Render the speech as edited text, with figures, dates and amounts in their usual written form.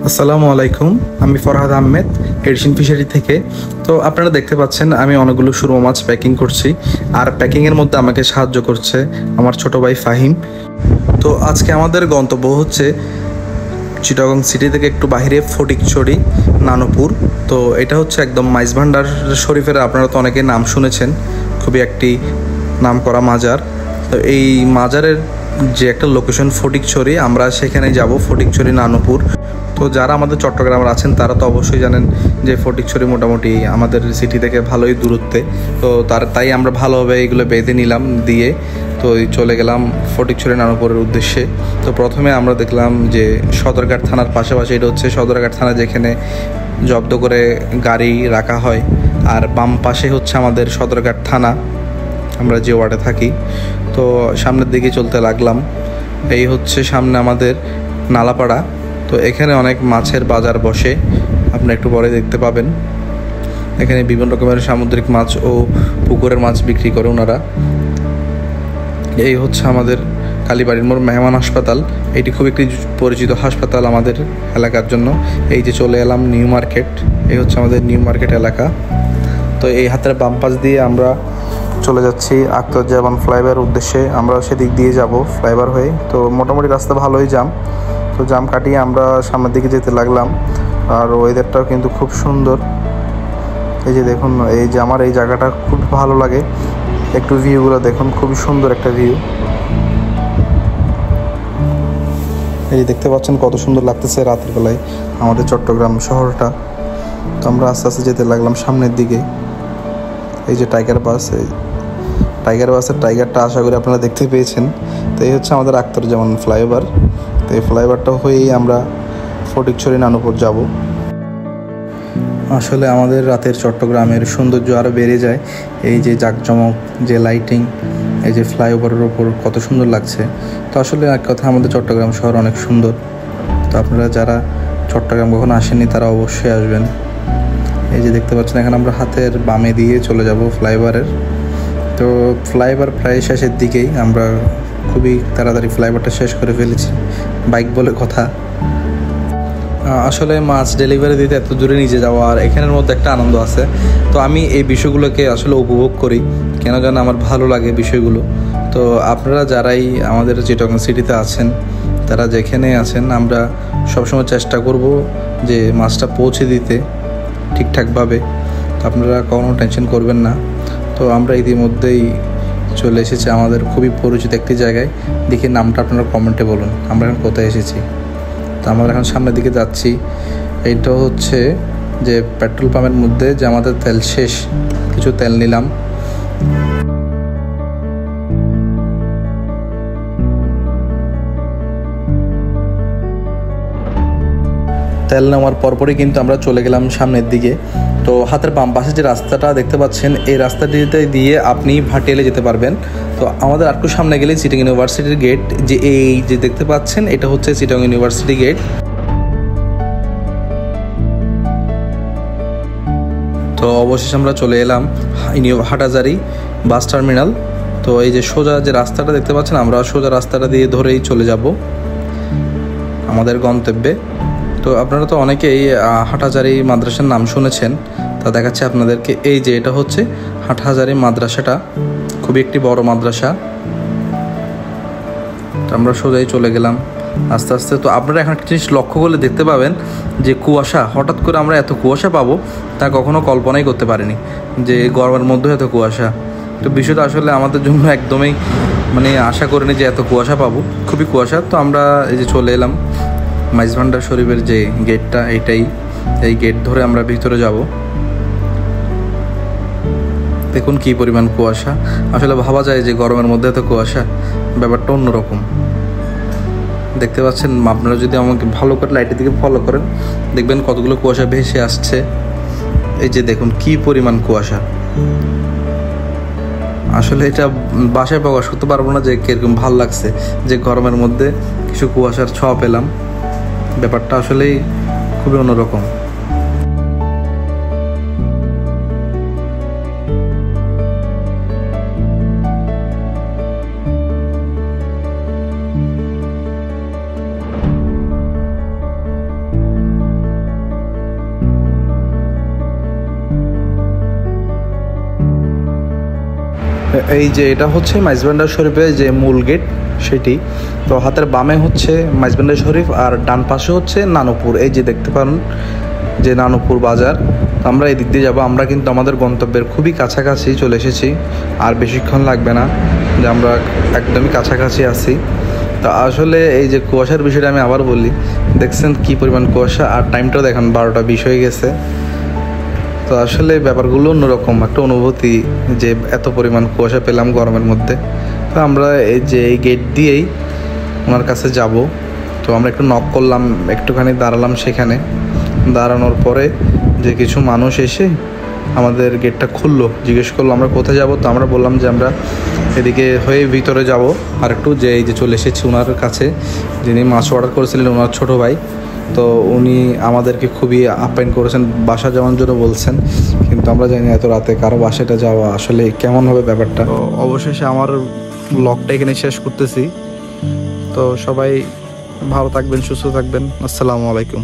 আসসালামু আলাইকুম, আমি ফরহাদ আহমেদ এডিশন ফিশারি থেকে। তো আপনারা দেখতে পাচ্ছেন আমি অনেকগুলো সুরমা মাছ প্যাকিং করছি, আর প্যাকিংয়ের মধ্যে আমাকে সাহায্য করছে আমার ছোট ভাই ফাহিম। তো আজকে আমাদের গন্তব্য হচ্ছে চিটাগং সিটি থেকে একটু বাইরে ফটিকছড়ি নানুপুর। তো এটা হচ্ছে একদম মাইজভান্ডার শরীফের, আপনারা তো অনেকে নাম শুনেছেন, খুবই একটি নামকরা মাজার। তো এই মাজারের যে একটা লোকেশন ফটিকছড়ি, আমরা সেখানে যাব, ফটিকছড়ি নানুপুর। তো যারা আমাদের চট্টগ্রামের আছেন তারা তো অবশ্যই জানেন যে ফটিকছড়ি মোটামুটি আমাদের সিটি থেকে ভালোই দূরত্বে। তো তাই আমরা ভালোভাবে এইগুলো বেঁধে নিলাম দিয়ে, তো চলে গেলাম ফটিকছড়ি নানুপুরের উদ্দেশ্যে। তো প্রথমে আমরা দেখলাম যে সদরঘাট থানার পাশাপাশি, এটা হচ্ছে সদরঘাট থানা যেখানে জব্দ করে গাড়ি রাখা হয়, আর বাম পাশে হচ্ছে আমাদের সদরঘাট থানা, আমরা যে ওয়ার্ডে থাকি। তো সামনের দিকে চলতে লাগলাম। এই হচ্ছে সামনে আমাদের নালাপাড়া। তো এখানে অনেক মাছের বাজার বসে, আপনি একটু পরে দেখতে পাবেন। এখানে বিভিন্ন রকমের সামুদ্রিক মাছ ও পুকুরের মাছ বিক্রি করে ওনারা। এই হচ্ছে আমাদের কালীবাড়ির মোড় মেহমান হাসপাতাল। এটি খুব একটি পরিচিত হাসপাতাল আমাদের এলাকার জন্য। এই যে চলে এলাম নিউ মার্কেট, এই হচ্ছে আমাদের নিউ মার্কেট এলাকা। তো এই হাতের বাম পাশ দিয়ে আমরা চলে যাচ্ছি আখতারুজ্জামান ফ্লাইওভার উদ্দেশ্যে, আমরা সেদিক দিয়ে যাব ফ্লাইওভার হয়ে। তো মোটামুটি রাস্তা ভালোই জাম, তো জাম কাটিয়ে আমরা সামনের দিকে যেতে লাগলাম। আর ওয়েদারটাও কিন্তু খুব সুন্দর। এই যে দেখুন, এই যে আমার এই জায়গাটা খুব ভালো লাগে, একটু ভিউগুলো দেখুন, খুবই সুন্দর একটা ভিউ। এই যে দেখতে পাচ্ছেন কত সুন্দর লাগতেছে রাতের বেলায় আমাদের চট্টগ্রাম শহরটা। তো আমরা আস্তে আস্তে যেতে লাগলাম সামনের দিকে। এই যে টাইগার বাসের টাইগারটা আশা করি আপনারা দেখতে পেয়েছেন। তো এই হচ্ছে আমাদের আখতারুজ্জামান ফ্লাইওভার। তো এই ফ্লাইওভারটা হয়েই আমরা ফটিকছড়ি নানুপুর যাব। আসলে আমাদের রাতের চট্টগ্রামের সৌন্দর্য আরও বেড়ে যায়। এই যে জাঁকজমক, যে লাইটিং, এই যে ফ্লাইওভারের ওপর কত সুন্দর লাগছে। তো আসলে এক কথা আমাদের চট্টগ্রাম শহর অনেক সুন্দর। তো আপনারা যারা চট্টগ্রাম কখনো আসেননি তারা অবশ্যই আসবেন। এই যে দেখতে পাচ্ছেন এখানে আমরা হাতের বামে দিয়ে চলে যাব ফ্লাইওভারের। তো ফ্লাইওভার প্রায় শেষের দিকেই, আমরা খুবই তাড়াতাড়ি ফ্লাইওভারটা শেষ করে ফেলেছি, বাইক বলে কথা। আসলে মাছ ডেলিভারি দিতে এত দূরে নিয়ে যাওয়া আর এখানের মধ্যে একটা আনন্দ আছে। তো আমি এই বিষয়গুলোকে আসলে উপভোগ করি, কেন যেন আমার ভালো লাগে বিষয়গুলো। তো আপনারা যারাই আমাদের চিটাগং সিটিতে আছেন, তারা যেখানে আছেন, আমরা সবসময় চেষ্টা করব যে মাছটা পৌঁছে দিতে ঠিকঠাকভাবে। তো আপনারা কখনো টেনশন করবেন না। তো আমরা ইতিমধ্যেই চলে এসেছি আমাদের খুবই পরিচিত একটি জায়গায়। দেখি নামটা আপনারা কমেন্টে বলুন আমরা এখন কোথায় এসেছি। তো আমরা এখন সামনের দিকে যাচ্ছি। এইটা হচ্ছে যে পেট্রোল পাম্পের মধ্যে যে আমাদের তেল শেষ, কিছু তেল নিলাম। তেল নেওয়ার পরপরই কিন্তু আমরা চলে গেলাম সামনের দিকে। তো হাতের বাম পাশে যে রাস্তাটা দেখতে পাচ্ছেন, এই রাস্তাটিতে দিয়ে আপনি ভাটিয়ালে যেতে পারবেন। তো আমাদের আরেকটু সামনে গেলে চিটাগং ইউনিভার্সিটির গেট, যে এই যে দেখতে পাচ্ছেন, এটা হচ্ছে চিটাগং ইউনিভার্সিটি গেট। তো অবশেষে আমরা চলে এলাম হাটাজারি বাস টার্মিনাল। তো এই যে সোজা যে রাস্তাটা দেখতে পাচ্ছেন, আমরা সোজা রাস্তাটা দিয়ে ধরেই চলে যাব আমাদের গন্তব্যে। তো আপনারা তো অনেকেই হাটহাজারী মাদ্রাসার নাম শুনেছেন, তা দেখাচ্ছে আপনাদেরকে। এই যে এটা হচ্ছে হাটহাজারী মাদ্রাসাটা, খুবই একটি বড় মাদ্রাসা। তো আমরা সোজাই চলে গেলাম আস্তে আস্তে। তো আপনারা এখন একটা জিনিস লক্ষ্য করলে দেখতে পাবেন যে কুয়াশা, হঠাৎ করে আমরা এত কুয়াশা পাবো তা কখনো কল্পনাই করতে পারিনি, যে গরমের মধ্যেও এত কুয়াশা। তো বিষয়টা আসলে আমাদের জন্য একদমই আশা করিনি যে এত কুয়াশা পাবো, খুবই কুয়াশা। তো আমরা এই যে চলে এলাম মাইজভান্ডার শরীফের যে গেটটা, এই গেট ধরে আমরা ভিতরে যাব। দেখুন কি পরিমাণ কুয়াশা, আসলে ভাবা যায় যে গরমের মধ্যে এত কুয়াশা, ব্যাপারটা অন্যরকম। দেখতে পাচ্ছেন, আপনারা যদি আমাকে ভালো করে লাইটের দিকে ফলো করেন দেখবেন কতগুলো কুয়াশা ভেসে আসছে। এই যে দেখুন কি পরিমাণ কুয়াশা, আসলে এটা বাসায় প্রকাশ করতে পারবো না যে কিরকম ভালো লাগছে যে গরমের মধ্যে কিছু কুয়াশার ছোঁয়া পেলাম। ব্যাপারটা আসলেই খুবই অন্যরকম। এই যে এটা হচ্ছে মাইজভান্ডার শরীফের যে মূল গেট সেটি। তো হাতের বামে হচ্ছে মাইজভান্ডার শরীফ আর ডান পাশে হচ্ছে নানুপুর। এই যে দেখতে পারেন যে নানুপুর বাজার। আমরা এই দিক দিয়ে যাবো। আমরা কিন্তু আমাদের গন্তব্যের খুবই কাছাকাছি চলে এসেছি, আর বেশিক্ষণ লাগবে না, যে আমরা একদমই কাছাকাছি আছি। তো আসলে এই যে কুয়াশার বিষয়টা আমি আবার বলি, দেখছেন কি পরিমাণ কুয়াশা, আর টাইমটাও দেখেন 12:20 হয়ে গেছে। তো আসলে ব্যাপারগুলো অন্যরকম একটা অনুভূতি যে এত পরিমাণ কুয়াশা পেলাম গরমের মধ্যে। তো আমরা এই যে এই গেট দিয়েই ওনার কাছে যাব। তো আমরা একটু নক করলাম, একটুখানি দাঁড়ালাম সেখানে। দাঁড়ানোর পরে যে কিছু মানুষ এসে আমাদের গেটটা খুললো, জিজ্ঞেস করলো আমরা কোথায় যাব। তো আমরা বললাম যে আমরা এদিকে হয়ে ভিতরে যাব আর একটু, যে এই যে চলে এসেছি ওনার কাছে, যিনি মাছ অর্ডার করেছিলেন ওনার ছোটো ভাই। তো উনি আমাদেরকে খুবই আপ্যায়ন করেছেন, বাসা যাওয়ার জন্য বলছেন, কিন্তু আমরা জানি এত রাতে কারো বাসাটা যাওয়া আসলে কেমন হবে ব্যাপারটা। তো অবশেষে আমার ব্লগটা এখানে শেষ করতেছি। তো সবাই ভালো থাকবেন, সুস্থ থাকবেন। আসসালামু আলাইকুম।